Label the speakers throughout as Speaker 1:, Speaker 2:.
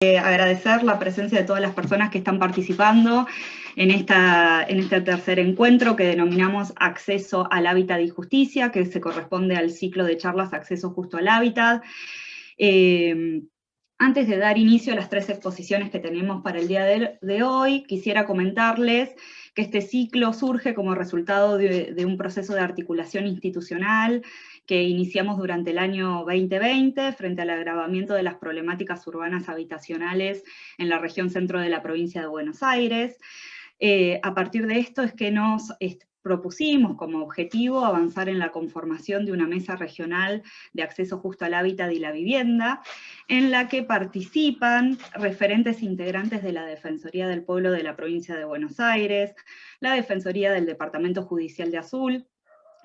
Speaker 1: Agradecer la presencia de todas las personas que están participando en este tercer encuentro que denominamos Acceso al Hábitat y Justicia, que se corresponde al ciclo de charlas Acceso Justo al Hábitat. Antes de dar inicio a las 3 exposiciones que tenemos para el día de hoy, quisiera comentarles que este ciclo surge como resultado de un proceso de articulación institucional que iniciamos durante el año 2020 frente al agravamiento de las problemáticas urbanas habitacionales en la región centro de la provincia de Buenos Aires. A partir de esto es que nos propusimos como objetivo avanzar en la conformación de una mesa regional de acceso justo al hábitat y la vivienda, en la que participan referentes integrantes de la Defensoría del Pueblo de la provincia de Buenos Aires, la Defensoría del Departamento Judicial de Azul,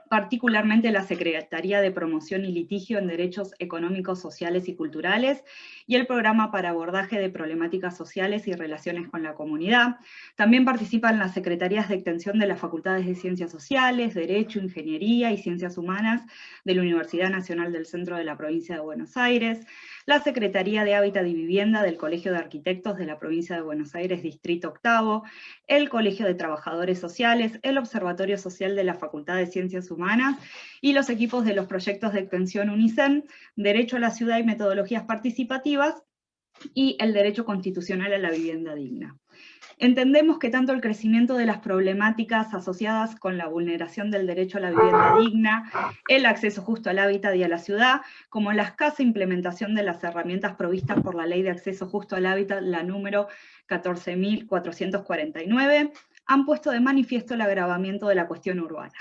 Speaker 1: particularmente la Secretaría de Promoción y Litigio en Derechos Económicos, Sociales y Culturales, y el Programa para Abordaje de Problemáticas Sociales y Relaciones con la Comunidad. También participan las Secretarías de Extensión de las Facultades de Ciencias Sociales, Derecho, Ingeniería y Ciencias Humanas de la Universidad Nacional del Centro de la Provincia de Buenos Aires, la Secretaría de Hábitat y Vivienda del Colegio de Arquitectos de la Provincia de Buenos Aires, Distrito Octavo, el Colegio de Trabajadores Sociales, el Observatorio Social de la Facultad de Ciencias Humanas y los equipos de los proyectos de extensión UNICEN, Derecho a la Ciudad y Metodologías Participativas, y el Derecho Constitucional a la Vivienda Digna. Entendemos que tanto el crecimiento de las problemáticas asociadas con la vulneración del derecho a la vivienda digna, el acceso justo al hábitat y a la ciudad, como la escasa implementación de las herramientas provistas por la Ley de Acceso Justo al Hábitat, la número 14.449, han puesto de manifiesto el agravamiento de la cuestión urbana.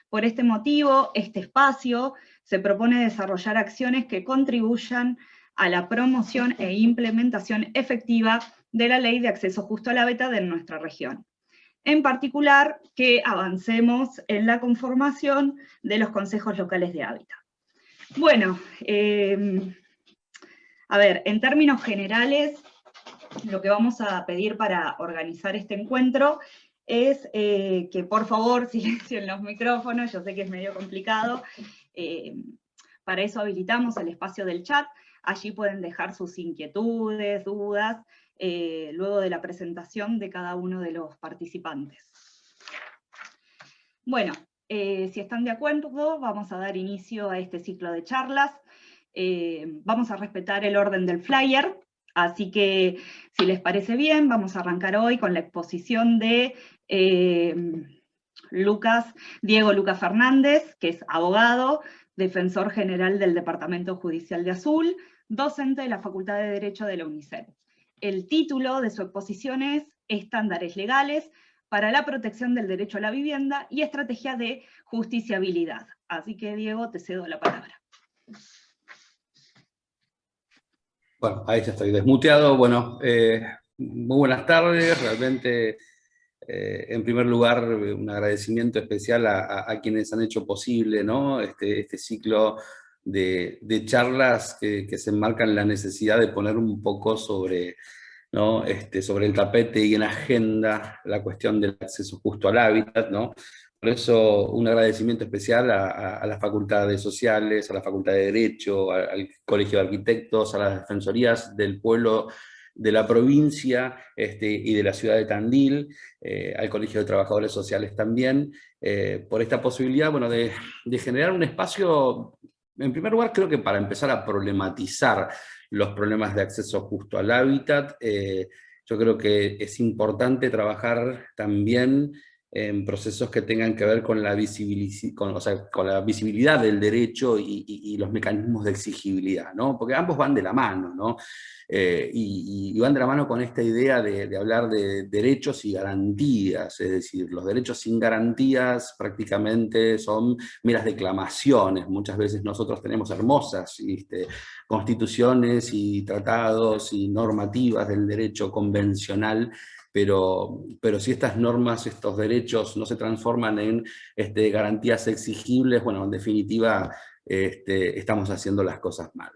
Speaker 1: Por este motivo, este espacio se propone desarrollar acciones que contribuyan a la promoción e implementación efectiva de la Ley de Acceso Justo al Hábitat de nuestra región. En particular, que avancemos en la conformación de los consejos locales de hábitat. Bueno, a ver, en términos generales, lo que vamos a pedir para organizar este encuentro es que por favor silencien los micrófonos, yo sé que es medio complicado, para eso habilitamos el espacio del chat, allí pueden dejar sus inquietudes, dudas, luego de la presentación de cada uno de los participantes. Bueno, si están de acuerdo, vamos a dar inicio a este ciclo de charlas. Vamos a respetar el orden del flyer, así que si les parece bien, vamos a arrancar hoy con la exposición de Diego Lucas Fernández, que es abogado, defensor general del Departamento Judicial de Azul, docente de la Facultad de Derecho de la UNICEN. El título de su exposición es Estándares legales para la protección del derecho a la vivienda y estrategia de justiciabilidad. Así que, Diego, te cedo la palabra.
Speaker 2: Bueno, ahí ya estoy desmuteado. Bueno, muy buenas tardes. Realmente, en primer lugar, un agradecimiento especial a quienes han hecho posible, ¿no?, este ciclo de charlas que se enmarcan en la necesidad de poner un poco sobre, ¿no?, sobre el tapete y en agenda la cuestión del acceso justo al hábitat, ¿no? Por eso un agradecimiento especial a las facultades sociales, a la Facultad de Derecho, al Colegio de Arquitectos, a las Defensorías del Pueblo de la provincia y de la ciudad de Tandil, al Colegio de Trabajadores Sociales también, por esta posibilidad, bueno, de generar un espacio, en primer lugar creo que para empezar a problematizar los problemas de acceso justo al hábitat. Yo creo que es importante trabajar también en procesos que tengan que ver con la visibilidad del derecho y los mecanismos de exigibilidad, ¿no? Porque ambos van de la mano, ¿no? Y van de la mano con esta idea de hablar de derechos y garantías, es decir, los derechos sin garantías prácticamente son meras declamaciones. Muchas veces nosotros tenemos hermosas constituciones y tratados y normativas del derecho convencional, pero si estas normas, estos derechos no se transforman en garantías exigibles, bueno, en definitiva estamos haciendo las cosas mal.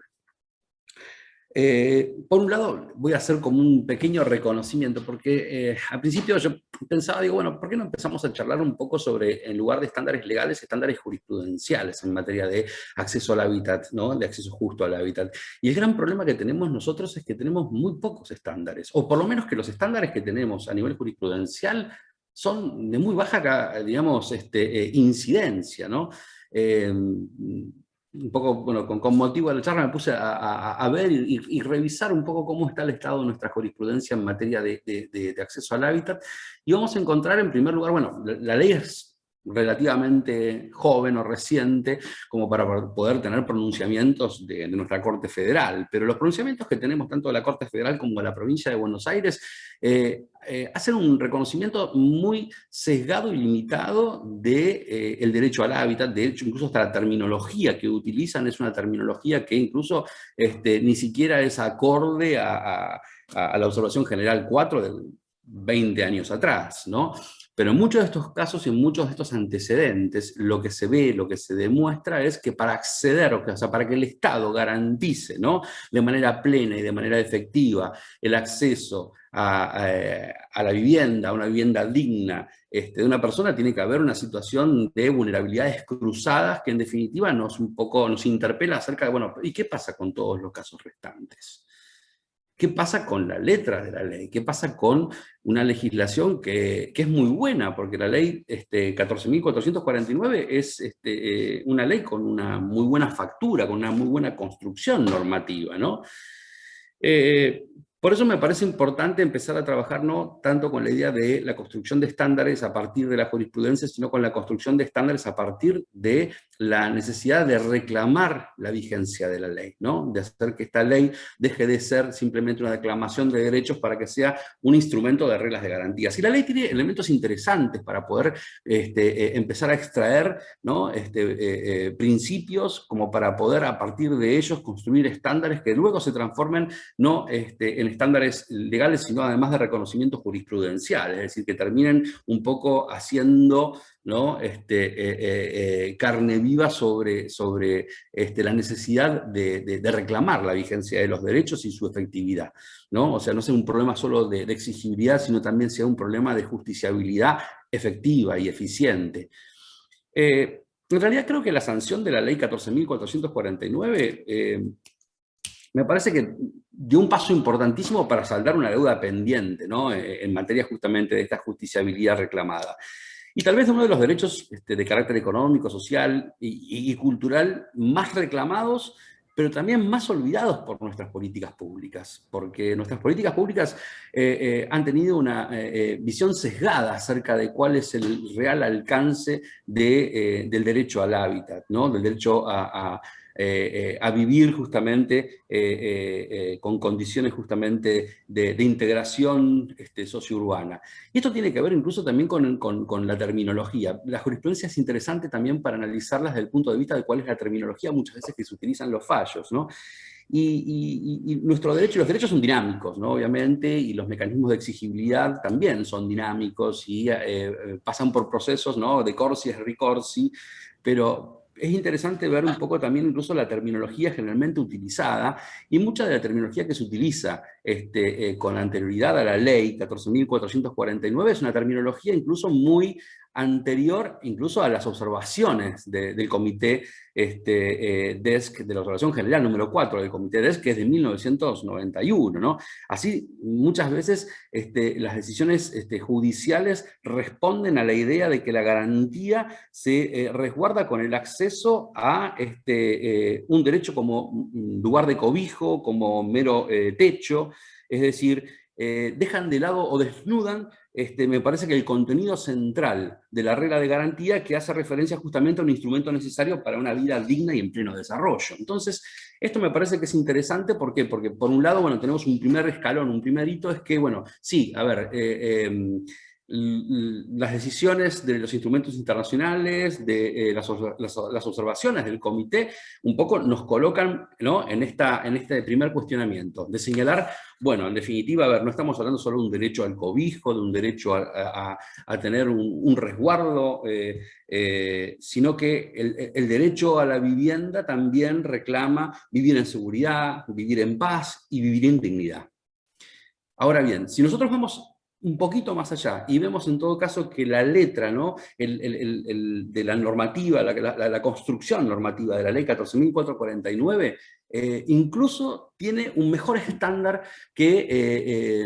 Speaker 2: Por un lado, voy a hacer como un pequeño reconocimiento, porque al principio yo pensaba, digo, bueno, ¿por qué no empezamos a charlar un poco sobre, en lugar de estándares legales, estándares jurisprudenciales en materia de acceso al hábitat, ¿no? De acceso justo al hábitat? Y el gran problema que tenemos nosotros es que tenemos muy pocos estándares, o por lo menos que los estándares que tenemos a nivel jurisprudencial son de muy baja, digamos, incidencia, ¿no? Un poco, bueno, con motivo de la charla me puse a ver y revisar un poco cómo está el estado de nuestra jurisprudencia en materia de acceso al hábitat, y vamos a encontrar en primer lugar, bueno, la ley es relativamente joven o reciente como para poder tener pronunciamientos de nuestra Corte Federal, pero los pronunciamientos que tenemos tanto de la Corte Federal como de la provincia de Buenos Aires hacen un reconocimiento muy sesgado y limitado del derecho al hábitat. De hecho, incluso hasta la terminología que utilizan es una terminología que incluso ni siquiera es acorde a la observación general 4 de 20 años atrás, ¿no? Pero en muchos de estos casos y en muchos de estos antecedentes, lo que se ve, lo que se demuestra es que para acceder, o sea, para que el Estado garantice, ¿no?, de manera plena y de manera efectiva el acceso a la vivienda, a una vivienda digna de una persona, tiene que haber una situación de vulnerabilidades cruzadas que en definitiva nos interpela acerca de, bueno, ¿y qué pasa con todos los casos restantes? ¿Qué pasa con la letra de la ley? ¿Qué pasa con una legislación que es muy buena? Porque la ley 14.449 es una ley con una muy buena factura, con una muy buena construcción normativa, ¿no? Por eso me parece importante empezar a trabajar no tanto con la idea de la construcción de estándares a partir de la jurisprudencia, sino con la construcción de estándares a partir de la necesidad de reclamar la vigencia de la ley, ¿no? De hacer que esta ley deje de ser simplemente una declamación de derechos para que sea un instrumento de reglas de garantías. Y la ley tiene elementos interesantes para poder empezar a extraer, ¿no?, principios como para poder a partir de ellos construir estándares que luego se transformen no en estándares legales, sino además de reconocimiento jurisprudencial, es decir, que terminen un poco haciendo, ¿no?, carne viva sobre la necesidad de reclamar la vigencia de los derechos y su efectividad, ¿no? O sea, no sea un problema solo de exigibilidad, sino también sea un problema de justiciabilidad efectiva y eficiente. En realidad creo que la sanción de la ley 14.449 me parece que dio un paso importantísimo para saldar una deuda pendiente, ¿no?, en materia justamente de esta justiciabilidad reclamada. Y tal vez uno de los derechos de carácter económico, social y cultural más reclamados, pero también más olvidados por nuestras políticas públicas, porque nuestras políticas públicas han tenido una visión sesgada acerca de cuál es el real alcance del derecho al hábitat, ¿no?, del derecho a vivir justamente con condiciones justamente de integración sociourbana. Y esto tiene que ver incluso también con la terminología. La jurisprudencia es interesante también para analizarla desde el punto de vista de cuál es la terminología muchas veces que se utilizan los fallos, ¿no? Y los derechos son dinámicos, ¿no?, obviamente, y los mecanismos de exigibilidad también son dinámicos y pasan por procesos, ¿no?, de corsi y ricorsi, pero es interesante ver un poco también incluso la terminología generalmente utilizada, y mucha de la terminología que se utiliza con anterioridad a la ley 14.449 es una terminología incluso muy anterior incluso a las observaciones del Comité DESC, de la Observación General número 4 del Comité DESC, que es de 1991, ¿no? Así, muchas veces las decisiones judiciales responden a la idea de que la garantía se resguarda con el acceso a un derecho como lugar de cobijo, como mero techo, es decir, dejan de lado o desnudan me parece que el contenido central de la regla de garantía, que hace referencia justamente a un instrumento necesario para una vida digna y en pleno desarrollo. Entonces, esto me parece que es interesante. ¿Por qué? Porque por un lado, bueno, tenemos un primer escalón, un primer hito, es que, bueno, sí, a ver, las decisiones de los instrumentos internacionales, de las observaciones del comité, un poco nos colocan, ¿no?, en este primer cuestionamiento, de señalar, bueno, en definitiva, a ver, no estamos hablando solo de un derecho al cobijo, de un derecho a tener un resguardo, sino que el derecho a la vivienda también reclama vivir en seguridad, vivir en paz y vivir en dignidad. Ahora bien, si nosotros vamos un poquito más allá y vemos en todo caso que la letra, ¿no?, de la normativa, la construcción normativa de la ley 14.449, incluso tiene un mejor estándar que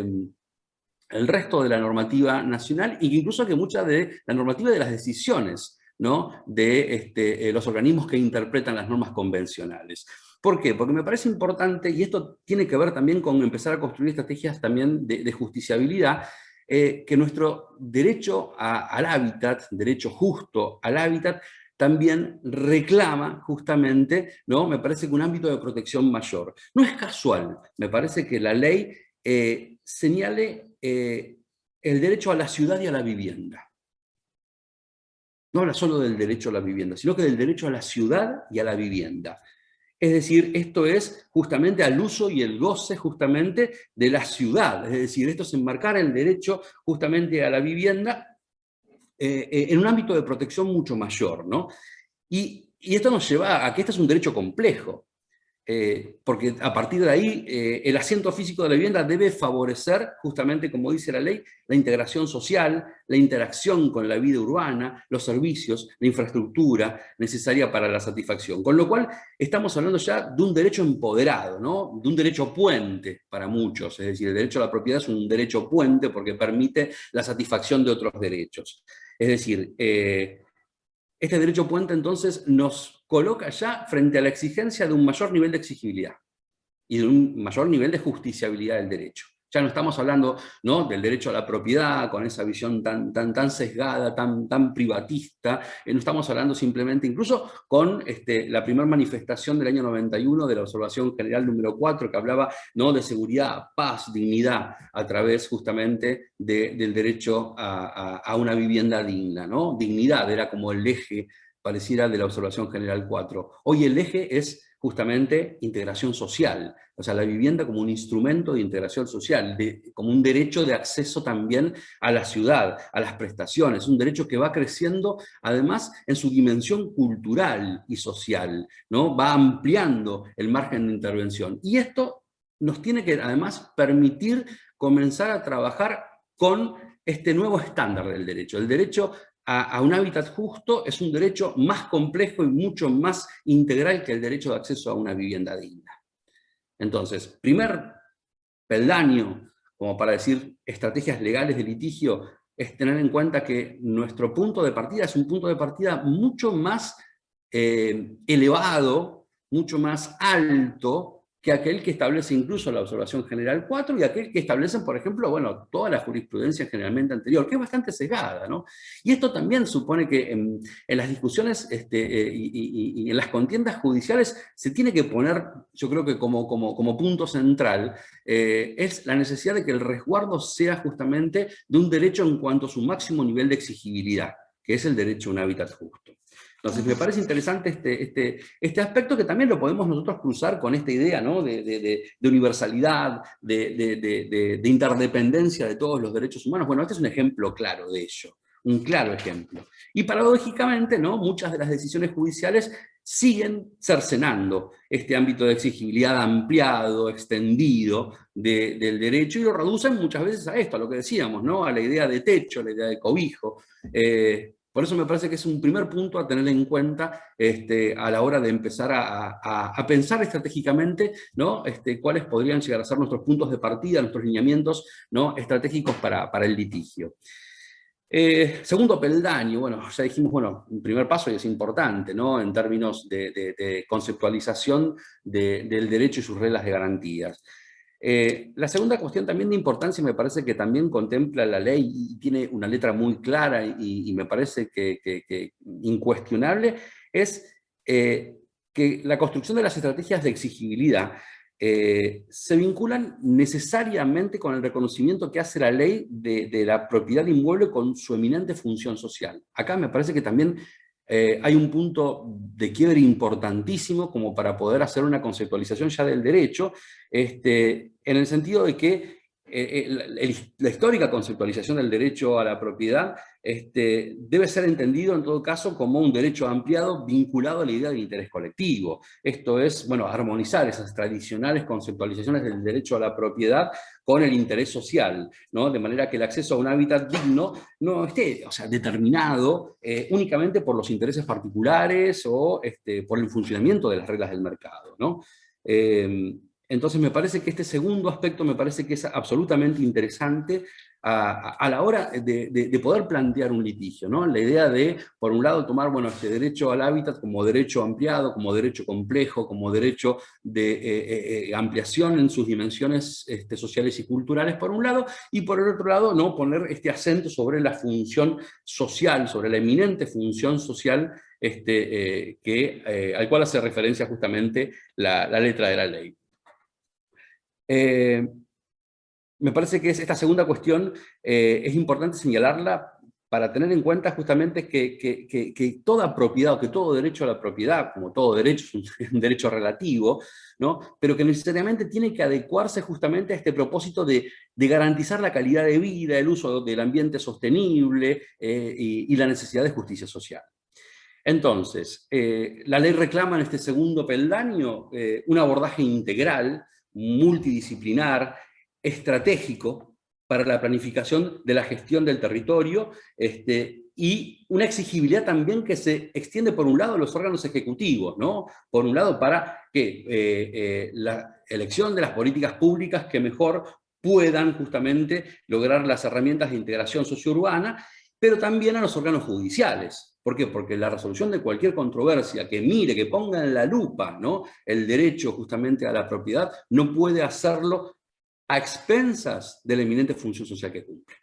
Speaker 2: el resto de la normativa nacional, e incluso que mucha de la normativa de las decisiones, ¿no?, de los organismos que interpretan las normas convencionales. ¿Por qué? Porque me parece importante, y esto tiene que ver también con empezar a construir estrategias también de justiciabilidad, que nuestro derecho al hábitat, derecho justo al hábitat, también reclama justamente, ¿no?, me parece que un ámbito de protección mayor. No es casual, me parece que la ley señale el derecho a la ciudad y a la vivienda. No habla solo del derecho a la vivienda, sino que del derecho a la ciudad y a la vivienda. Es decir, esto es justamente al uso y el goce justamente de la ciudad. Es decir, esto es enmarcar el derecho justamente a la vivienda en un ámbito de protección mucho mayor, ¿no? Y esto nos lleva a que este es un derecho complejo. Porque a partir de ahí el asiento físico de la vivienda debe favorecer, justamente como dice la ley, la integración social, la interacción con la vida urbana, los servicios, la infraestructura necesaria para la satisfacción. Con lo cual estamos hablando ya de un derecho empoderado, ¿no?, de un derecho puente para muchos. Es decir, el derecho a la propiedad es un derecho puente porque permite la satisfacción de otros derechos. Es decir, este derecho puente entonces nos coloca ya frente a la exigencia de un mayor nivel de exigibilidad y de un mayor nivel de justiciabilidad del derecho. Ya no estamos hablando, ¿no?, del derecho a la propiedad con esa visión tan sesgada, tan privatista. No estamos hablando simplemente, incluso con la primera manifestación del año 91 de la Observación General número 4, que hablaba, ¿no?, de seguridad, paz, dignidad, a través justamente del derecho a una vivienda digna, ¿no? Dignidad era como el eje, pareciera, de la Observación General 4. Hoy el eje es justamente integración social, o sea, la vivienda como un instrumento de integración social, como un derecho de acceso también a la ciudad, a las prestaciones, un derecho que va creciendo además en su dimensión cultural y social, ¿no? Va ampliando el margen de intervención. Y esto nos tiene que además permitir comenzar a trabajar con este nuevo estándar del derecho. El derecho a un hábitat justo es un derecho más complejo y mucho más integral que el derecho de acceso a una vivienda digna. Entonces, primer peldaño, como para decir estrategias legales de litigio, es tener en cuenta que nuestro punto de partida es un punto de partida mucho más elevado, mucho más alto, que aquel que establece incluso la Observación General 4 y aquel que establecen, por ejemplo, bueno, toda la jurisprudencia generalmente anterior, que es bastante sesgada, ¿no? Y esto también supone que en las discusiones y en las contiendas judiciales se tiene que poner, yo creo que como punto central, es la necesidad de que el resguardo sea justamente de un derecho en cuanto a su máximo nivel de exigibilidad, que es el derecho a un hábitat justo. Entonces me parece interesante este aspecto, que también lo podemos nosotros cruzar con esta idea, ¿no?, de universalidad, de interdependencia de todos los derechos humanos. Bueno, este es un ejemplo claro de ello, un claro ejemplo. Y paradójicamente, ¿no?, muchas de las decisiones judiciales siguen cercenando este ámbito de exigibilidad ampliado, extendido del derecho, y lo reducen muchas veces a esto, a lo que decíamos, ¿no?, a la idea de techo, a la idea de cobijo. Por eso me parece que es un primer punto a tener en cuenta a la hora de empezar a pensar estratégicamente, ¿no?, cuáles podrían llegar a ser nuestros puntos de partida, nuestros lineamientos, ¿no?, estratégicos para el litigio. Segundo peldaño, bueno, ya dijimos, bueno, un primer paso y es importante, ¿no?, en términos de conceptualización del derecho y sus reglas de garantías. La segunda cuestión también de importancia, me parece que también contempla la ley y tiene una letra muy clara y me parece que incuestionable, es que la construcción de las estrategias de exigibilidad se vinculan necesariamente con el reconocimiento que hace la ley de la propiedad inmueble con su eminente función social. Acá me parece que también hay un punto de quiebre importantísimo como para poder hacer una conceptualización ya del derecho, en el sentido de que la histórica conceptualización del derecho a la propiedad debe ser entendido en todo caso como un derecho ampliado vinculado a la idea del interés colectivo. Esto es, bueno, armonizar esas tradicionales conceptualizaciones del derecho a la propiedad con el interés social, ¿no? De manera que el acceso a un hábitat digno no esté, o sea, determinado únicamente por los intereses particulares o por el funcionamiento de las reglas del mercado, ¿no? Entonces me parece que este segundo aspecto me parece que es absolutamente interesante a la hora de poder plantear un litigio, ¿no? La idea de, por un lado, tomar, bueno, este derecho al hábitat como derecho ampliado, como derecho complejo, como derecho de ampliación en sus dimensiones sociales y culturales, por un lado, y por el otro lado, ¿no? Poner este acento sobre la función social, sobre la eminente función social al cual hace referencia justamente la letra de la ley. Me parece que esta segunda cuestión es importante señalarla para tener en cuenta justamente que toda propiedad, o que todo derecho a la propiedad, como todo derecho, es un derecho relativo, ¿no? Pero que necesariamente tiene que adecuarse justamente a este propósito de garantizar la calidad de vida, el uso del ambiente sostenible y la necesidad de justicia social. Entonces, la ley reclama en este segundo peldaño un abordaje integral, multidisciplinar, estratégico para la planificación de la gestión del territorio y una exigibilidad también que se extiende por un lado a los órganos ejecutivos, ¿no? Por un lado para que la elección de las políticas públicas que mejor puedan justamente lograr las herramientas de integración sociourbana, pero también a los órganos judiciales. ¿Por qué? Porque la resolución de cualquier controversia que mire, que ponga en la lupa, ¿no? El derecho justamente a la propiedad, no puede hacerlo a expensas de la eminente función social que cumple.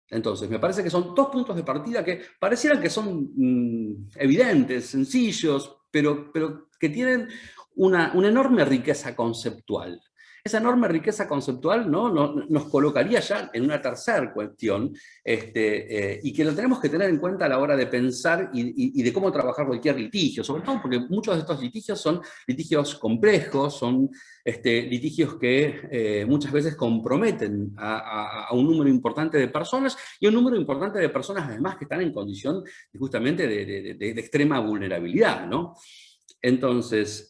Speaker 2: Entonces, me parece que son dos puntos de partida que parecieran que son evidentes, sencillos, pero que tienen una enorme riqueza conceptual. Esa enorme riqueza conceptual, ¿no? Nos colocaría ya en una tercera cuestión, y que lo tenemos que tener en cuenta a la hora de pensar y de cómo trabajar cualquier litigio, sobre todo porque muchos de estos litigios son litigios complejos, son litigios que muchas veces comprometen a un número importante de personas, y un número importante de personas además que están en condición justamente de extrema vulnerabilidad, ¿no? Entonces,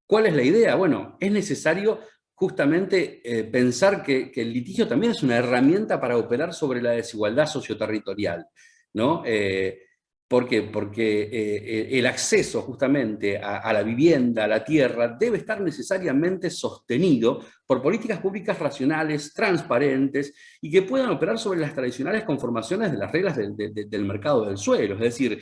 Speaker 2: ¿cuál es la idea? Bueno, es necesario justamente pensar que el litigio también es una herramienta para operar sobre la desigualdad socioterritorial, ¿no? ¿Por qué? Porque el acceso justamente a la vivienda, a la tierra, debe estar necesariamente sostenido por políticas públicas racionales, transparentes, y que puedan operar sobre las tradicionales conformaciones de las reglas del mercado del suelo. Es decir,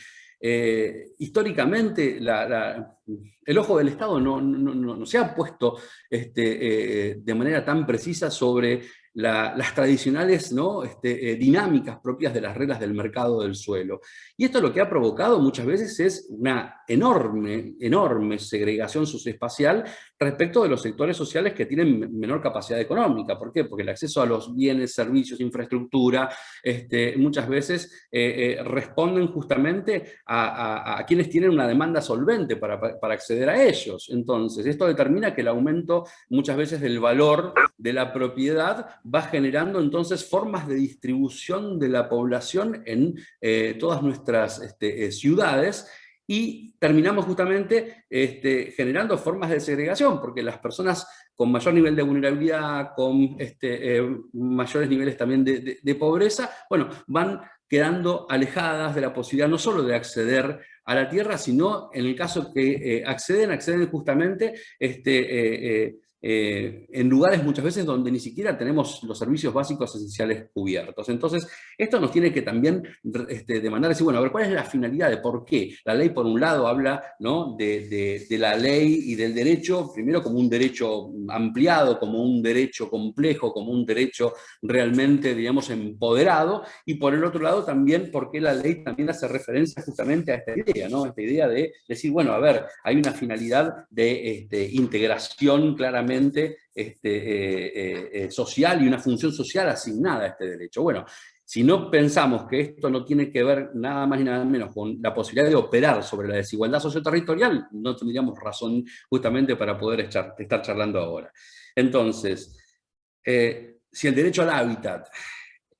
Speaker 2: históricamente el ojo del Estado no se ha puesto de manera tan precisa sobre las tradicionales, ¿no? Dinámicas propias de las reglas del mercado del suelo. Y esto lo que ha provocado muchas veces es una enorme segregación socioespacial respecto de los sectores sociales que tienen menor capacidad económica. ¿Por qué? Porque el acceso a los bienes, servicios, infraestructura, muchas veces responden justamente a quienes tienen una demanda solvente para acceder a ellos. Entonces, esto determina que el aumento muchas veces del valor de la propiedad va generando entonces formas de distribución de la población en todas nuestras ciudades, y terminamos justamente generando formas de segregación, porque las personas con mayor nivel de vulnerabilidad, con mayores niveles también de pobreza, bueno, van quedando alejadas de la posibilidad no solo de acceder a la tierra, sino en el caso que acceden justamente en lugares muchas veces donde ni siquiera tenemos los servicios básicos esenciales cubiertos. Entonces, esto nos tiene que también demandar, decir, bueno, a ver, ¿cuál es la finalidad de por qué? La ley, por un lado, habla, ¿no?, de la ley y del derecho, primero como un derecho ampliado, como un derecho complejo, como un derecho realmente, digamos, empoderado, y por el otro lado también porque la ley también hace referencia justamente a esta idea, ¿no? Esta idea de decir, bueno, a ver, hay una finalidad de integración claramente social y una función social asignada a este derecho. Bueno, si no pensamos que esto no tiene que ver nada más y nada menos con la posibilidad de operar sobre la desigualdad socioterritorial, no tendríamos razón justamente para poder estar charlando ahora. Entonces, si el derecho al hábitat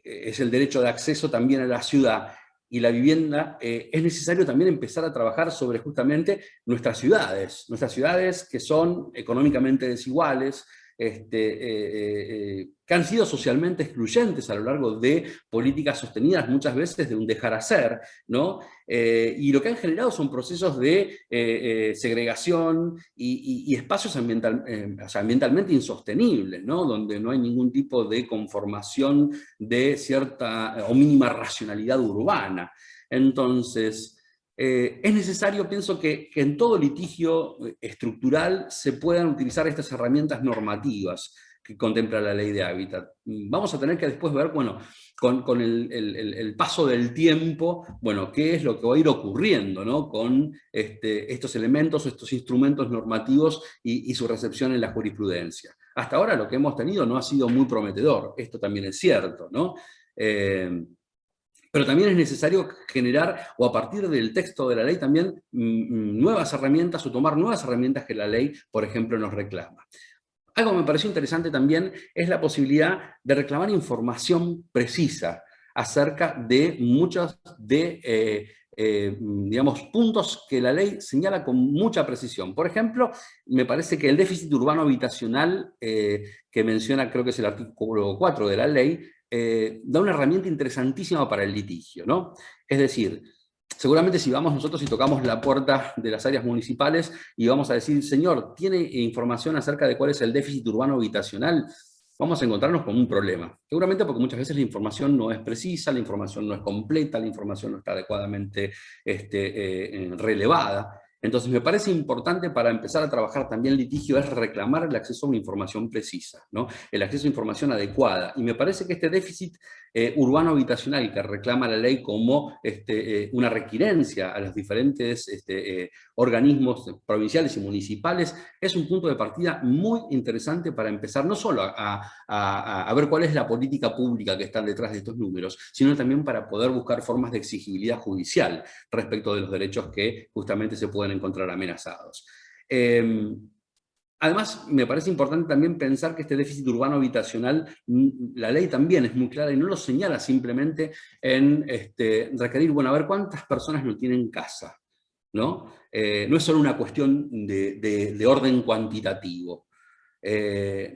Speaker 2: es el derecho de acceso también a la ciudad y la vivienda, es necesario también empezar a trabajar sobre justamente nuestras ciudades que son económicamente desiguales, que han sido socialmente excluyentes a lo largo de políticas sostenidas muchas veces de un dejar hacer, ¿no? Y lo que han generado son procesos de segregación y espacios ambientalmente insostenibles, ¿no? Donde no hay ningún tipo de conformación de cierta o mínima racionalidad urbana. Entonces, es necesario, pienso, que en todo litigio estructural se puedan utilizar estas herramientas normativas que contempla la ley de hábitat. Vamos a tener que después ver, bueno, con el paso del tiempo, bueno, qué es lo que va a ir ocurriendo, ¿no?, con estos elementos, estos instrumentos normativos y su recepción en la jurisprudencia. Hasta ahora lo que hemos tenido no ha sido muy prometedor, esto también es cierto, ¿no? Pero también es necesario generar, o a partir del texto de la ley también, nuevas herramientas o tomar nuevas herramientas que la ley, por ejemplo, nos reclama. Algo que me pareció interesante también es la posibilidad de reclamar información precisa acerca de muchos digamos, puntos que la ley señala con mucha precisión. Por ejemplo, me parece que el déficit urbano habitacional, que menciona, creo que es el artículo 4 de la ley, da una herramienta interesantísima para el litigio, ¿no? Es decir, seguramente si vamos nosotros y tocamos la puerta de las áreas municipales y vamos a decir, señor, ¿tiene información acerca de cuál es el déficit urbano habitacional? Vamos a encontrarnos con un problema. Seguramente porque muchas veces la información no es precisa, la información no es completa, la información no está adecuadamente relevada. Entonces me parece importante, para empezar a trabajar también litigio, es reclamar el acceso a una información precisa, ¿no? El acceso a información adecuada. Y me parece que este déficit urbano habitacional que reclama la ley como una requirencia a los diferentes organismos provinciales y municipales es un punto de partida muy interesante para empezar no solo a ver cuál es la política pública que está detrás de estos números, sino también para poder buscar formas de exigibilidad judicial respecto de los derechos que justamente se pueden encontrar amenazados. Además, me parece importante también pensar que este déficit urbano habitacional, la ley también es muy clara y no lo señala simplemente en requerir, bueno, a ver cuántas personas no tienen casa, ¿no? No es solo una cuestión de orden cuantitativo.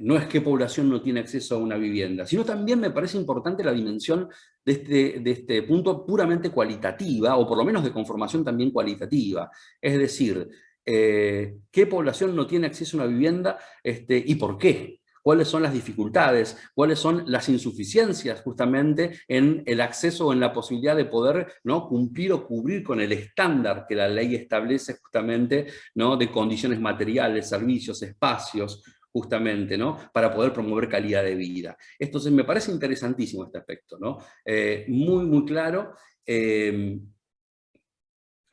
Speaker 2: No es qué población no tiene acceso a una vivienda, sino también me parece importante la dimensión de este punto puramente cualitativa, o por lo menos de conformación también cualitativa. Es decir, ¿qué población no tiene acceso a una vivienda y por qué? ¿Cuáles son las dificultades? ¿Cuáles son las insuficiencias justamente en el acceso o en la posibilidad de poder, ¿no?, cumplir o cubrir con el estándar que la ley establece justamente, ¿no?, de condiciones materiales, servicios, espacios, justamente, ¿no?, para poder promover calidad de vida? Entonces me parece interesantísimo este aspecto, ¿no? Muy, muy claro.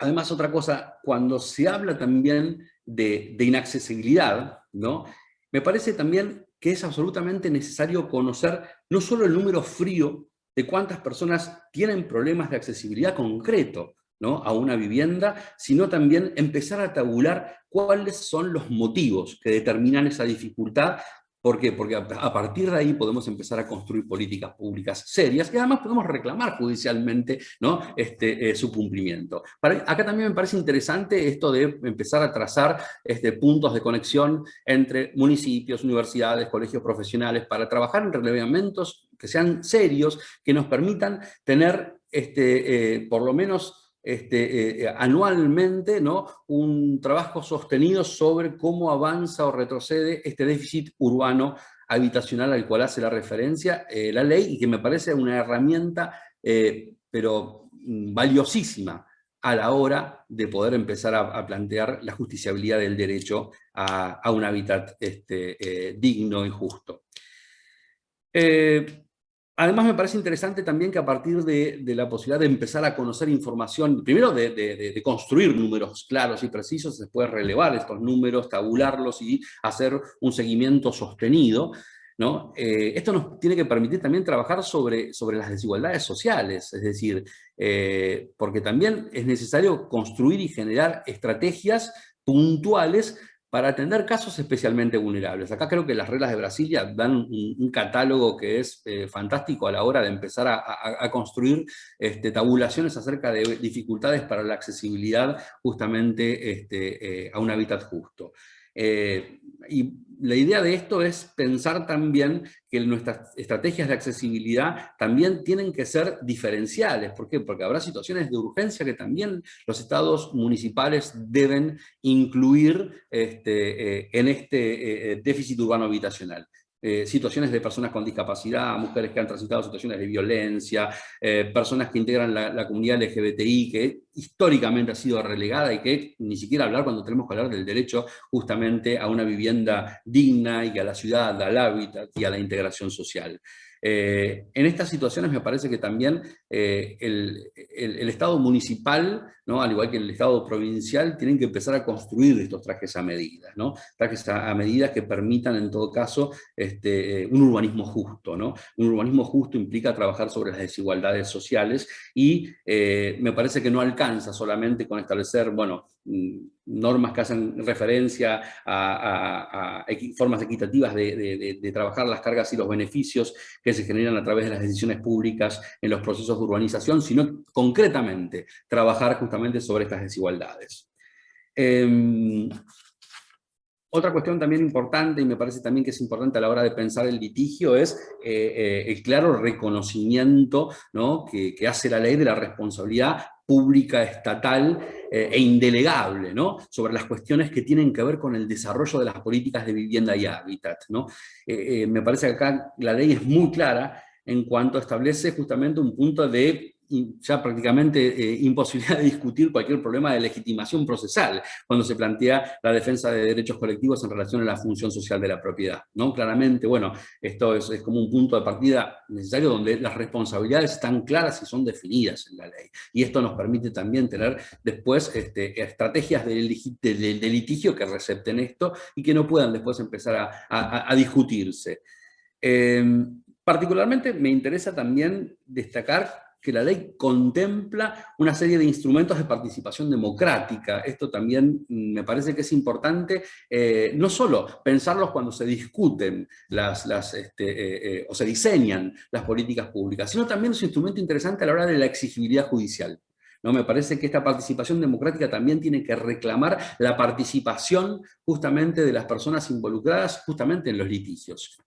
Speaker 2: Además, otra cosa, cuando se habla también de inaccesibilidad, ¿no?, me parece también que es absolutamente necesario conocer no solo el número frío de cuántas personas tienen problemas de accesibilidad concreto, ¿no?, a una vivienda, sino también empezar a tabular cuáles son los motivos que determinan esa dificultad. ¿Por qué? Porque a partir de ahí podemos empezar a construir políticas públicas serias y además podemos reclamar judicialmente, ¿no?, su cumplimiento. Acá también me parece interesante esto de empezar a trazar puntos de conexión entre municipios, universidades, colegios profesionales, para trabajar en relevamientos que sean serios, que nos permitan tener por lo menos anualmente, ¿no?, un trabajo sostenido sobre cómo avanza o retrocede este déficit urbano habitacional al cual hace la referencia la ley, y que me parece una herramienta pero valiosísima a la hora de poder empezar a plantear la justiciabilidad del derecho a un hábitat digno y justo. Además me parece interesante también que a partir de la posibilidad de empezar a conocer información, primero de construir números claros y precisos, se puede relevar estos números, tabularlos y hacer un seguimiento sostenido, ¿no? Esto nos tiene que permitir también trabajar sobre las desigualdades sociales, es decir, porque también es necesario construir y generar estrategias puntuales para atender casos especialmente vulnerables. Acá creo que las reglas de Brasilia dan un catálogo que es fantástico a la hora de empezar a construir tabulaciones acerca de dificultades para la accesibilidad justamente a un hábitat justo. Y la idea de esto es pensar también que nuestras estrategias de accesibilidad también tienen que ser diferenciales. ¿Por qué? Porque habrá situaciones de urgencia que también los estados municipales deben incluir en este déficit urbano habitacional. Situaciones de personas con discapacidad, mujeres que han transitado situaciones de violencia, personas que integran la comunidad LGBTI, que históricamente ha sido relegada y que ni siquiera hablar cuando tenemos que hablar del derecho justamente a una vivienda digna y a la ciudad, al hábitat y a la integración social. En estas situaciones me parece que también el Estado municipal, ¿no?, al igual que el Estado provincial, tienen que empezar a construir estos trajes a medida, ¿no? Trajes a medida que permitan en todo caso un urbanismo justo, ¿no? Un urbanismo justo implica trabajar sobre las desigualdades sociales y me parece que no alcanza solamente con establecer, bueno, normas que hacen referencia a formas equitativas de trabajar las cargas y los beneficios que se generan a través de las decisiones públicas en los procesos de urbanización, sino concretamente trabajar justamente sobre estas desigualdades. Otra cuestión también importante, y me parece también que es importante a la hora de pensar el litigio, es el claro reconocimiento, ¿no?, que hace la ley de la responsabilidad pública estatal e indelegable, ¿no?, sobre las cuestiones que tienen que ver con el desarrollo de las políticas de vivienda y hábitat, ¿no? Me parece que acá la ley es muy clara en cuanto establece justamente un punto de ya prácticamente imposibilidad de discutir cualquier problema de legitimación procesal cuando se plantea la defensa de derechos colectivos en relación a la función social de la propiedad, ¿no? Claramente, bueno, esto es como un punto de partida necesario donde las responsabilidades están claras y son definidas en la ley. Y esto nos permite también tener después estrategias de litigio que recepten esto y que no puedan después empezar a discutirse. Particularmente me interesa también destacar que la ley contempla una serie de instrumentos de participación democrática. Esto también me parece que es importante, no solo pensarlos cuando se discuten o se diseñan las políticas públicas, sino también es un instrumento interesante a la hora de la exigibilidad judicial, ¿no? Me parece que esta participación democrática también tiene que reclamar la participación justamente de las personas involucradas justamente en los litigios.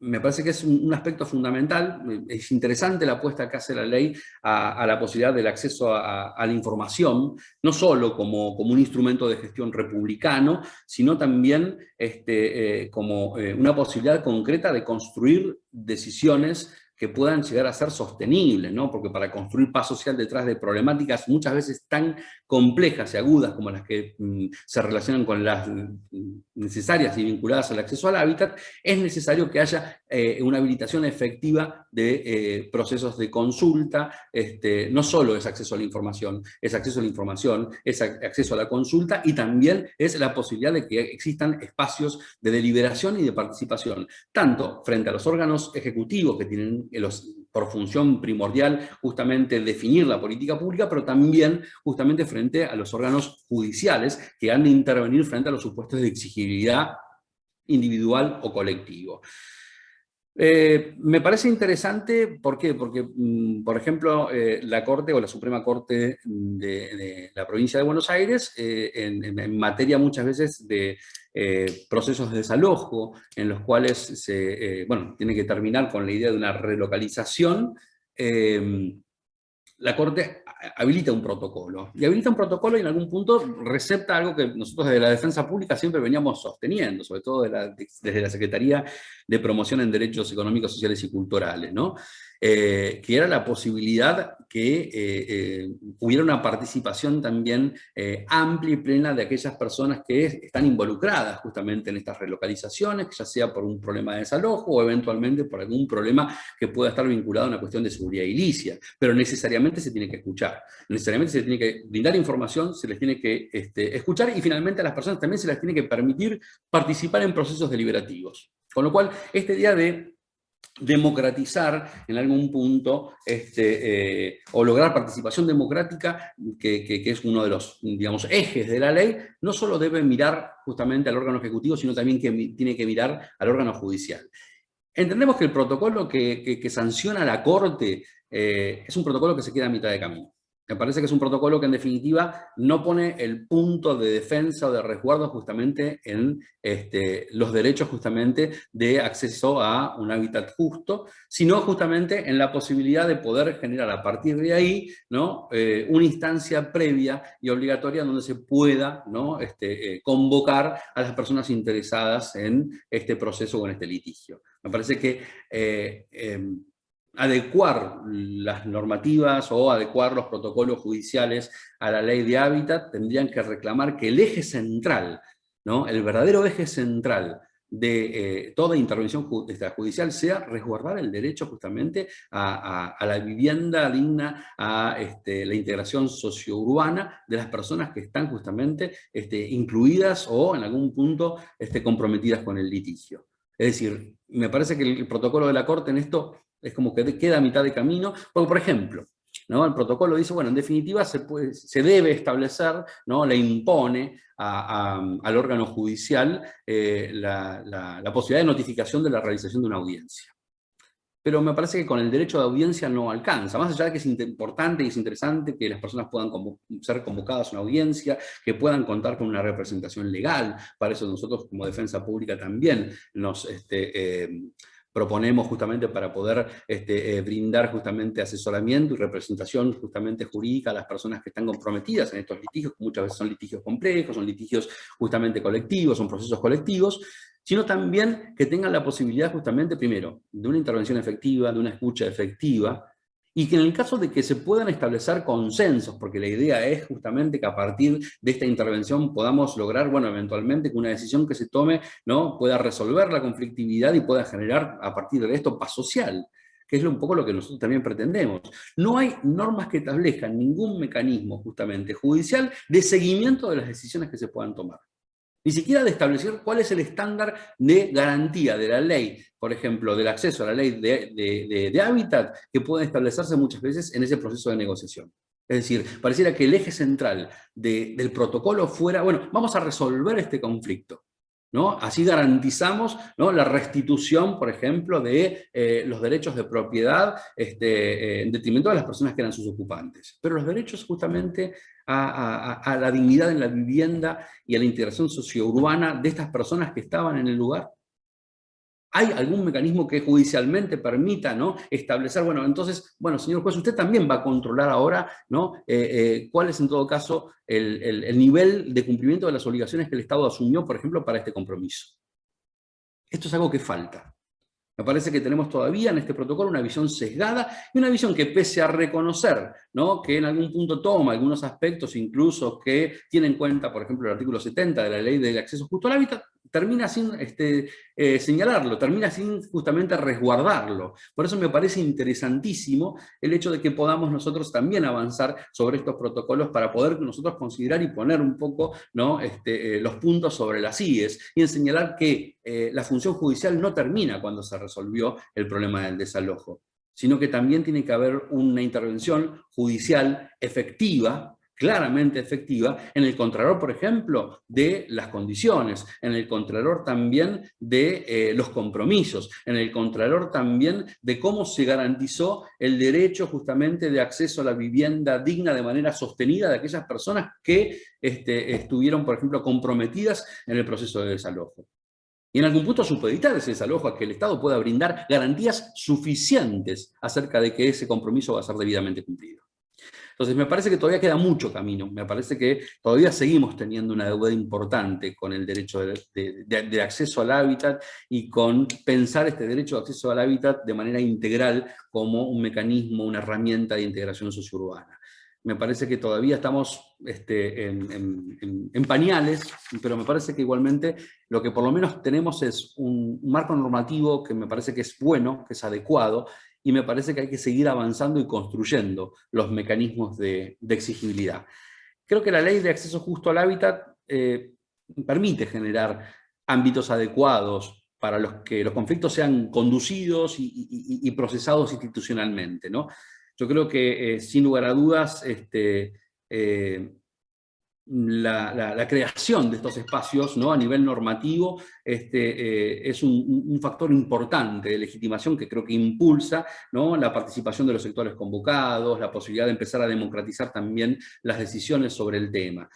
Speaker 2: Me parece que es un aspecto fundamental. Es interesante la apuesta que hace la ley a la posibilidad del acceso a la información, no solo como un instrumento de gestión republicano, sino también como una posibilidad concreta de construir decisiones que puedan llegar a ser sostenibles, ¿no? Porque para construir paz social detrás de problemáticas muchas veces tan complejas y agudas como las que se relacionan con las necesarias y vinculadas al acceso al hábitat, es necesario que haya una habilitación efectiva de procesos de consulta. No solo es acceso a la información, es acceso a la información, es acceso a la consulta, y también es la posibilidad de que existan espacios de deliberación y de participación, tanto frente a los órganos ejecutivos que tienen por función primordial justamente definir la política pública, pero también justamente frente a los órganos judiciales que han de intervenir frente a los supuestos de exigibilidad individual o colectivo. Me parece interesante, ¿por qué? Porque, por ejemplo, la Corte o la Suprema Corte de la provincia de Buenos Aires, en materia muchas veces de procesos de desalojo, en los cuales tiene que terminar con la idea de una relocalización, la Corte habilita un protocolo. Y habilita un protocolo y en algún punto recepta algo que nosotros desde la defensa pública siempre veníamos sosteniendo, sobre todo desde la Secretaría de Promoción en Derechos Económicos, Sociales y Culturales, ¿no? Que era la posibilidad que hubiera una participación también amplia y plena de aquellas personas que están involucradas justamente en estas relocalizaciones, ya sea por un problema de desalojo o eventualmente por algún problema que pueda estar vinculado a una cuestión de seguridad edilicia, pero necesariamente se tiene que escuchar, necesariamente se tiene que brindar información, se les tiene que escuchar y finalmente a las personas también se les tiene que permitir participar en procesos deliberativos. Con lo cual, este día de democratizar en algún punto o lograr participación democrática, que es uno de los, digamos, ejes de la ley, no solo debe mirar justamente al órgano ejecutivo, sino también que tiene que mirar al órgano judicial. Entendemos que el protocolo que sanciona la Corte es un protocolo que se queda a mitad de camino. Me parece que es un protocolo que en definitiva no pone el punto de defensa o de resguardo justamente en los derechos justamente de acceso a un hábitat justo, sino justamente en la posibilidad de poder generar a partir de ahí, ¿no? Una instancia previa y obligatoria donde se pueda, ¿no? Convocar a las personas interesadas en este proceso o en este litigio. Me parece que adecuar las normativas o adecuar los protocolos judiciales a la ley de hábitat tendrían que reclamar que el eje central, ¿no? El verdadero eje central de toda intervención judicial sea resguardar el derecho justamente a la vivienda digna, a la integración sociourbana de las personas que están justamente incluidas o en algún punto comprometidas con el litigio. Es decir, me parece que el protocolo de la Corte en esto es como que queda a mitad de camino, porque por ejemplo, ¿no? El protocolo dice, bueno, en definitiva se debe establecer, ¿no? Le impone al órgano judicial la posibilidad de notificación de la realización de una audiencia. Pero me parece que con el derecho de audiencia no alcanza, más allá de que es importante y es interesante que las personas puedan ser convocadas a una audiencia, que puedan contar con una representación legal, para eso nosotros como defensa pública también nos proponemos justamente para poder brindar justamente asesoramiento y representación justamente jurídica a las personas que están comprometidas en estos litigios, que muchas veces son litigios complejos, son litigios justamente colectivos, son procesos colectivos, sino también que tengan la posibilidad justamente, primero, de una intervención efectiva, de una escucha efectiva, y que en el caso de que se puedan establecer consensos, porque la idea es justamente que a partir de esta intervención podamos lograr, bueno, eventualmente que una decisión que se tome, ¿no? Pueda resolver la conflictividad y pueda generar a partir de esto paz social, que es un poco lo que nosotros también pretendemos. No hay normas que establezcan ningún mecanismo justamente judicial de seguimiento de las decisiones que se puedan tomar. Ni siquiera de establecer cuál es el estándar de garantía de la ley, por ejemplo, del acceso a la ley de hábitat, que puede establecerse muchas veces en ese proceso de negociación. Es decir, pareciera que el eje central del protocolo fuera, bueno, vamos a resolver este conflicto, ¿no? Así garantizamos, ¿no? La restitución, por ejemplo, de los derechos de propiedad en detrimento de las personas que eran sus ocupantes. Pero los derechos justamente a la dignidad en la vivienda y a la integración sociourbana de estas personas que estaban en el lugar. ¿Hay algún mecanismo que judicialmente permita, ¿no? Establecer, bueno, entonces, bueno, señor juez, usted también va a controlar ahora, ¿no? ¿Cuál es en todo caso el nivel de cumplimiento de las obligaciones que el Estado asumió, por ejemplo, para este compromiso? Esto es algo que falta. Me parece que tenemos todavía en este protocolo una visión sesgada y una visión que pese a reconocer, ¿no? Que en algún punto toma algunos aspectos incluso que tiene en cuenta, por ejemplo, el artículo 70 de la Ley del Acceso Justo al Hábitat, termina sin señalarlo, termina sin justamente resguardarlo. Por eso me parece interesantísimo el hecho de que podamos nosotros también avanzar sobre estos protocolos para poder nosotros considerar y poner un poco, ¿no? Los puntos sobre las íes y en señalar que la función judicial no termina cuando se resolvió el problema del desalojo, sino que también tiene que haber una intervención judicial efectiva, claramente efectiva, en el contralor, por ejemplo, de las condiciones, en el contralor también de los compromisos, en el contralor también de cómo se garantizó el derecho justamente de acceso a la vivienda digna de manera sostenida de aquellas personas que estuvieron, por ejemplo, comprometidas en el proceso de desalojo. Y en algún punto supeditar ese desalojo a que el Estado pueda brindar garantías suficientes acerca de que ese compromiso va a ser debidamente cumplido. Entonces me parece que todavía queda mucho camino, me parece que todavía seguimos teniendo una deuda importante con el derecho de acceso al hábitat y con pensar este derecho de acceso al hábitat de manera integral como un mecanismo, una herramienta de integración sociourbana. Me parece que todavía estamos en pañales, pero me parece que igualmente lo que por lo menos tenemos es un marco normativo que me parece que es bueno, que es adecuado, y me parece que hay que seguir avanzando y construyendo los mecanismos de exigibilidad. Creo que la ley de acceso justo al hábitat permite generar ámbitos adecuados para los que los conflictos sean conducidos y procesados institucionalmente, ¿no? Yo creo que, sin lugar a dudas, la creación de estos espacios, ¿no?, a nivel normativo es un factor importante de legitimación que creo que impulsa, ¿no?, la participación de los sectores convocados, la posibilidad de empezar a democratizar también las decisiones sobre el tema.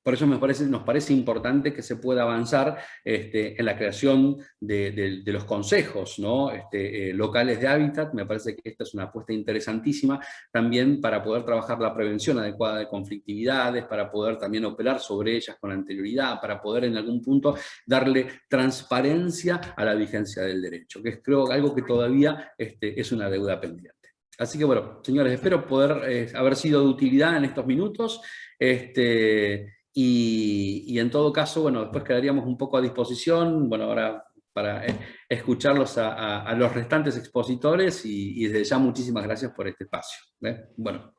Speaker 2: Por eso nos parece importante que se pueda avanzar en la creación de los consejos, ¿no?, locales de hábitat. Me parece que esta es una apuesta interesantísima también para poder trabajar la prevención adecuada de conflictividades, para poder también operar sobre ellas con anterioridad, para poder en algún punto darle transparencia a la vigencia del derecho, que es, creo, algo que todavía es una deuda pendiente. Así que bueno, señores, espero poder haber sido de utilidad en estos minutos. Y en todo caso, bueno, después quedaríamos un poco a disposición, bueno, ahora para escucharlos a los restantes expositores, y desde ya muchísimas gracias por este espacio. Bueno.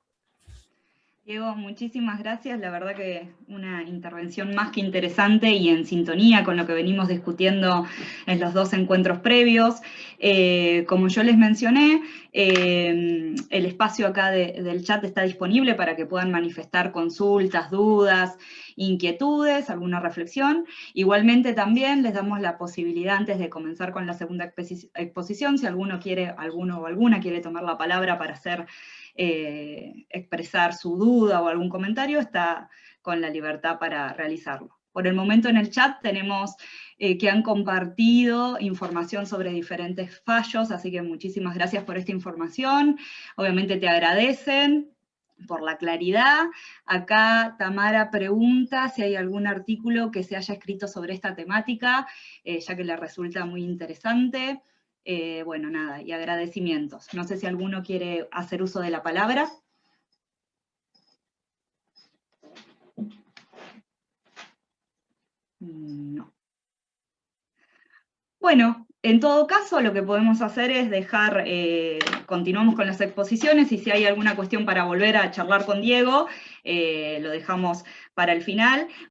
Speaker 1: Diego, muchísimas gracias. La verdad que una intervención más que interesante y en sintonía con lo que venimos discutiendo en los dos encuentros previos. Como yo les mencioné, el espacio acá del chat está disponible para que puedan manifestar consultas, dudas, inquietudes, alguna reflexión. Igualmente también les damos la posibilidad, antes de comenzar con la segunda exposición, si alguno o alguna quiere tomar la palabra para expresar su duda o algún comentario, está con la libertad para realizarlo. Por el momento en el chat tenemos que han compartido información sobre diferentes fallos, así que muchísimas gracias por esta información. Obviamente te agradecen por la claridad. Acá Tamara pregunta si hay algún artículo que se haya escrito sobre esta temática, ya que le resulta muy interesante. Bueno, nada, y agradecimientos. No sé si alguno quiere hacer uso de la palabra. No. Bueno, en todo caso, lo que podemos hacer es dejar, continuamos con las exposiciones, y si hay alguna cuestión para volver a charlar con Diego, lo dejamos para el final.